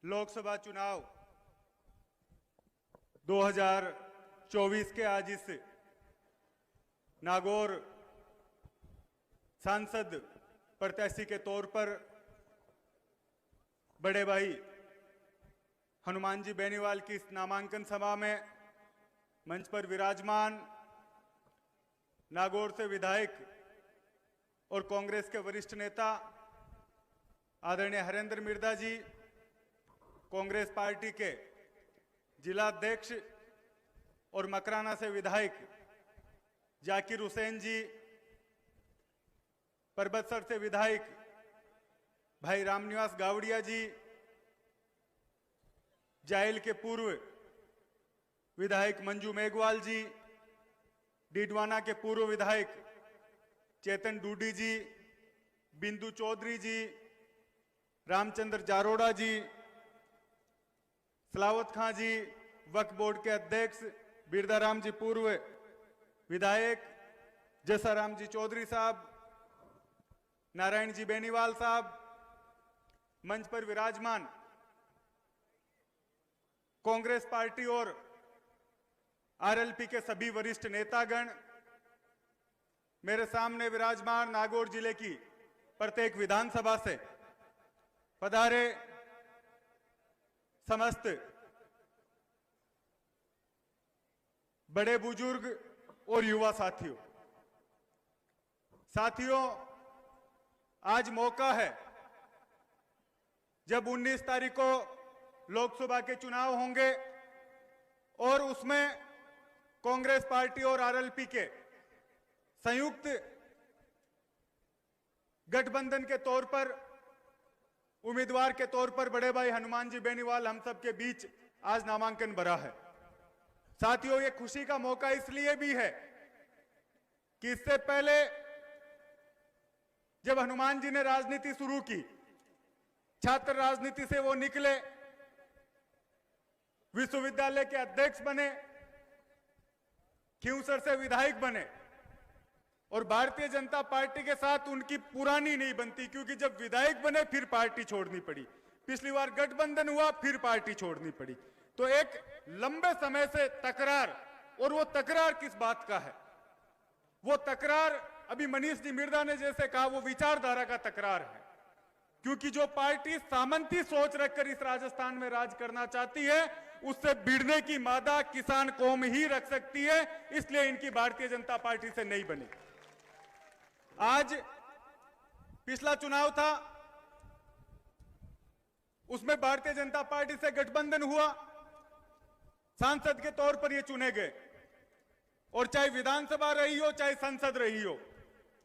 लोकसभा चुनाव 2024 के आज इस नागौर सांसद प्रत्याशी के तौर पर बड़े भाई हनुमान जी बेनीवाल की इस नामांकन सभा में मंच पर विराजमान नागौर से विधायक और कांग्रेस के वरिष्ठ नेता आदरणीय हरेंद्र मिर्धा जी, कांग्रेस पार्टी के जिला अध्यक्ष और मकराना से विधायक जाकिर हुसैन जी, परबतसर से विधायक भाई रामनिवास गावड़िया जी, जायल के पूर्व विधायक मंजू मेघवाल जी, डीडवाना के पूर्व विधायक चेतन डूडी जी, बिंदु चौधरी जी, रामचंद्र जारोड़ा जी, सलावत खां जी, वक्फ बोर्ड के अध्यक्ष बिरदाराम जी पूर्व विधायक, जसाराम जी चौधरी साहब, नारायण जी बेनीवाल साहब, मंच पर विराजमान कांग्रेस पार्टी और आरएलपी के सभी वरिष्ठ नेतागण, मेरे सामने विराजमान नागौर जिले की प्रत्येक विधानसभा से पधारे समस्त बड़े बुजुर्ग और युवा साथियों, आज मौका है जब 19 तारीख को लोकसभा के चुनाव होंगे और उसमें कांग्रेस पार्टी और आरएलपी के संयुक्त गठबंधन के तौर पर उम्मीदवार के तौर पर बड़े भाई हनुमान जी बेनीवाल हम सब के बीच आज नामांकन भरा है। साथियों, ये खुशी का मौका इसलिए भी है कि इससे पहले जब हनुमान जी ने राजनीति शुरू की, छात्र राजनीति से वो निकले, विश्वविद्यालय के अध्यक्ष बने, खिंवसर से विधायक बने और भारतीय जनता पार्टी के साथ उनकी पुरानी नहीं बनती, क्योंकि जब विधायक बने फिर पार्टी छोड़नी पड़ी, पिछली बार गठबंधन हुआ फिर पार्टी छोड़नी पड़ी। तो एक लंबे समय से तकरार, और वो तकरार किस बात का है? वो तकरार अभी मनीष जी मिर्धा ने जैसे कहा, वो विचारधारा का तकरार है, क्योंकि जो पार्टी सामंती सोच रखकर इस राजस्थान में राज करना चाहती है, उससे भिड़ने की मादा किसान कौम ही रख सकती है, इसलिए इनकी भारतीय जनता पार्टी से नहीं बनी। आज पिछला चुनाव था, उसमें भारतीय जनता पार्टी से गठबंधन हुआ, सांसद के तौर पर ये चुने गए, और चाहे विधानसभा रही हो चाहे संसद रही हो,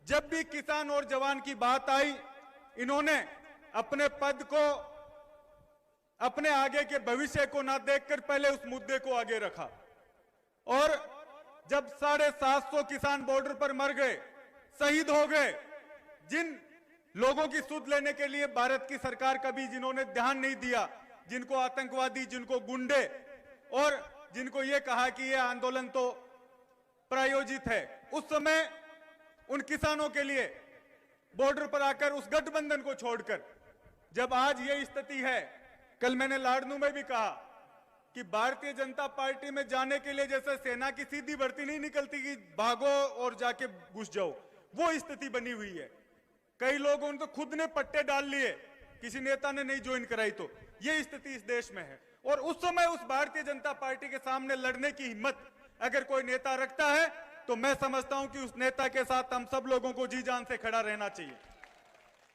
जब भी किसान और जवान की बात आई, इन्होंने अपने पद को, अपने आगे के भविष्य को ना देखकर पहले उस मुद्दे को आगे रखा। और जब 750 किसान बॉर्डर पर मर गए, शहीद हो गए, जिन लोगों की सुध लेने के लिए भारत की सरकार कभी जिन्होंने ध्यान नहीं दिया, जिनको आतंकवादी, जिनको गुंडे, और जिनको ये कहा कि ये आंदोलन तो प्रायोजित है, उस समय उन किसानों के लिए बॉर्डर पर आकर उस गठबंधन को छोड़कर जब आज ये स्थिति है, कल मैंने लाडनू में भी कहा कि भारतीय जनता पार्टी में जाने के लिए जैसे सेना की सीधी भर्ती नहीं निकलती कि भागो और जाके घुस जाओ, वो स्थिति बनी हुई है। कई लोगों ने तो खुद ने पट्टे डाल लिए, किसी नेता ने नहीं ज्वाइन कराई, तो ये स्थिति इस देश में है। और उस समय उस भारतीय जनता पार्टी के सामने लड़ने की हिम्मत अगर कोई नेता रखता है, तो मैं समझता हूं कि उस नेता के साथ हम सब लोगों को जी जान से खड़ा रहना चाहिए।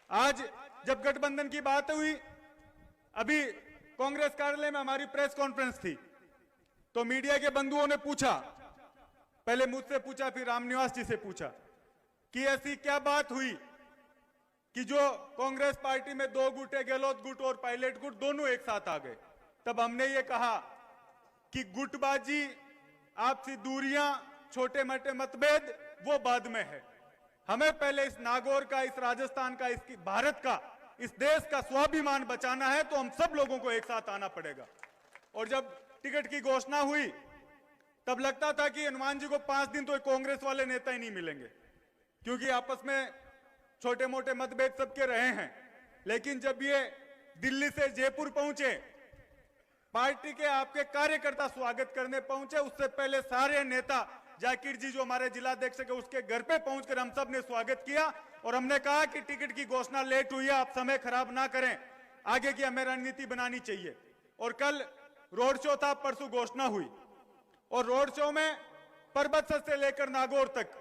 आज जब गठबंधन की बात हुई, अभी कांग्रेस कार्यालय में हमारी प्रेस कॉन्फ्रेंस थी, तो मीडिया के बंधुओं ने पूछा, पहले मुझसे पूछा फिर रामनिवास जी से पूछा कि ऐसी क्या बात हुई कि जो कांग्रेस पार्टी में 2 गुट है, गहलोत गुट और पायलट गुट, दोनों एक साथ आ गए। तब हमने ये कहा कि गुटबाजी, आपसी दूरियां, छोटे मोटे मतभेद वो बाद में है, हमें पहले इस नागौर का, इस राजस्थान का, इस भारत का, इस देश का स्वाभिमान बचाना है, तो हम सब लोगों को एक साथ आना पड़ेगा। और जब टिकट की घोषणा हुई, तब लगता था कि हनुमान जी को 5 दिन तो कांग्रेस वाले नेता ही नहीं मिलेंगे, क्योंकि आपस में छोटे मोटे मतभेद सबके रहे हैं। लेकिन जब ये दिल्ली से जयपुर पहुंचे पार्टी के आपके कार्यकर्ता स्वागत करने पहुंचे, उससे पहले सारे नेता, जाकिर जी जो हमारे जिलाध्यक्ष के, उसके घर पे पहुंचकर हम सब ने स्वागत किया और हमने कहा कि टिकट की घोषणा लेट हुई है, आप समय खराब ना करें, आगे की हमें रणनीति बनानी चाहिए। और कल रोड शो था, परसों घोषणा हुई और रोड शो में परबत्सर से लेकर नागौर तक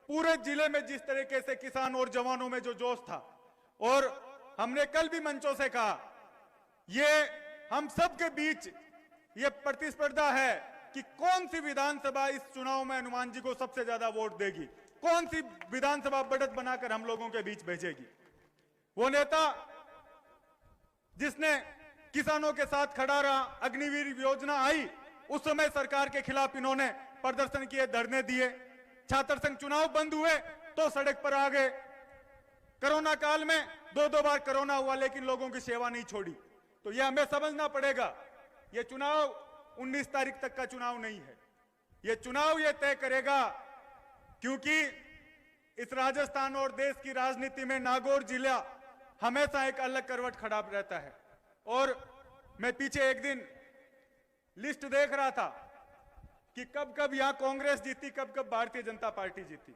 पूरे जिले में जिस तरीके से किसान और जवानों में जो जोश था, और हमने कल भी मंचों से कहा, ये हम सब के बीच ये प्रतिस्पर्धा है कि कौन सी विधानसभा इस चुनाव में हनुमान जी को सबसे ज्यादा वोट देगी, कौन सी विधानसभा बढ़त बनाकर हम लोगों के बीच भेजेगी। वो नेता जिसने किसानों के साथ खड़ा रहा, अग्निवीर योजना आई, उस समय सरकार के खिलाफ इन्होंने प्रदर्शन किए, धरने दिए। छात्र संघ चुनाव बंद हुए तो सड़क पर आ गए। कोरोना काल में दो बार कोरोना हुआ लेकिन लोगों की सेवा नहीं छोड़ी। तो यह हमें समझना पड़ेगा, यह चुनाव 19 तारीख तक का चुनाव नहीं है, यह चुनाव यह तय करेगा, क्योंकि इस राजस्थान और देश की राजनीति में नागौर जिला हमेशा एक अलग करवट खड़ा रहता है। और मैं पीछे एक दिन लिस्ट देख रहा था कि कब कब यहां कांग्रेस जीती, कब कब भारतीय जनता पार्टी जीती।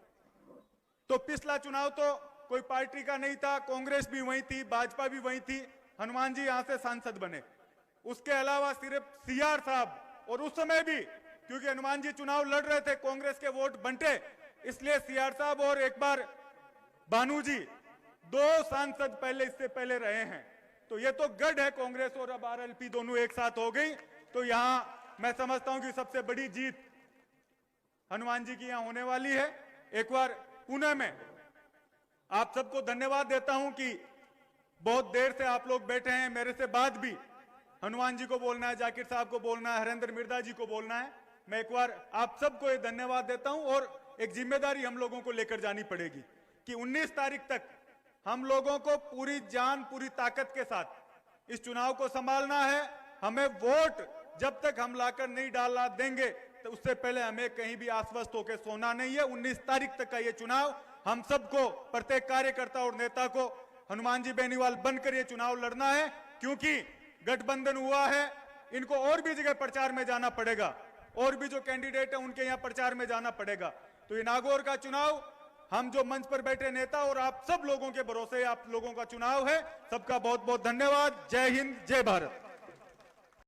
तो पिछला चुनाव तो कोई पार्टी का नहीं था, कांग्रेस भी वही थी, भाजपा भी वही थी, हनुमान जी यहां से सांसद बने। उसके अलावा सिर्फ सीआर साहब, और उस समय भी क्योंकि हनुमान जी चुनाव लड़ रहे थे, कांग्रेस के वोट बंटे, इसलिए सीआर साहब और एक बार भानु जी 2 सांसद पहले इससे पहले रहे हैं। तो ये तो गढ़ है कांग्रेस और अब आरएलपी दोनों एक साथ हो गई। तो यहां मैं समझता हूं कि सबसे बड़ी जीत हनुमान जी की यहां होने वाली है। एक बार पुणे में आप सबको धन्यवाद देता हूं कि बहुत देर से आप लोग बैठे हैं, मेरे से बाद भी हनुमान जी को बोलना है, जाकिर साहब को बोलना है, हरेंद्र मिर्दा जी को बोलना है। मैं एक बार आप सबको ये धन्यवाद देता हूं और एक जिम्मेदारी हम लोगों को लेकर जानी पड़ेगी कि 19 तारीख तक हम लोगों को पूरी जान पूरी ताकत के साथ इस चुनाव को संभालना है। हमें वोट जब तक हम लाकर नहीं डाला देंगे तो उससे पहले हमें कहीं भी आश्वस्त होकर सोना नहीं है। 19 तारीख तक का ये चुनाव हम सबको, प्रत्येक कार्यकर्ता और नेता को हनुमान जी बेनीवाल बनकर ये चुनाव लड़ना है, क्योंकि गठबंधन हुआ है, इनको और भी जगह प्रचार में जाना पड़ेगा, और भी जो कैंडिडेट है उनके यहाँ प्रचार में जाना पड़ेगा। तो ये नागौर का चुनाव हम जो मंच पर बैठे नेता और आप सब लोगों के भरोसे आप लोगों का चुनाव है। सबका बहुत बहुत धन्यवाद। जय हिंद, जय भारत।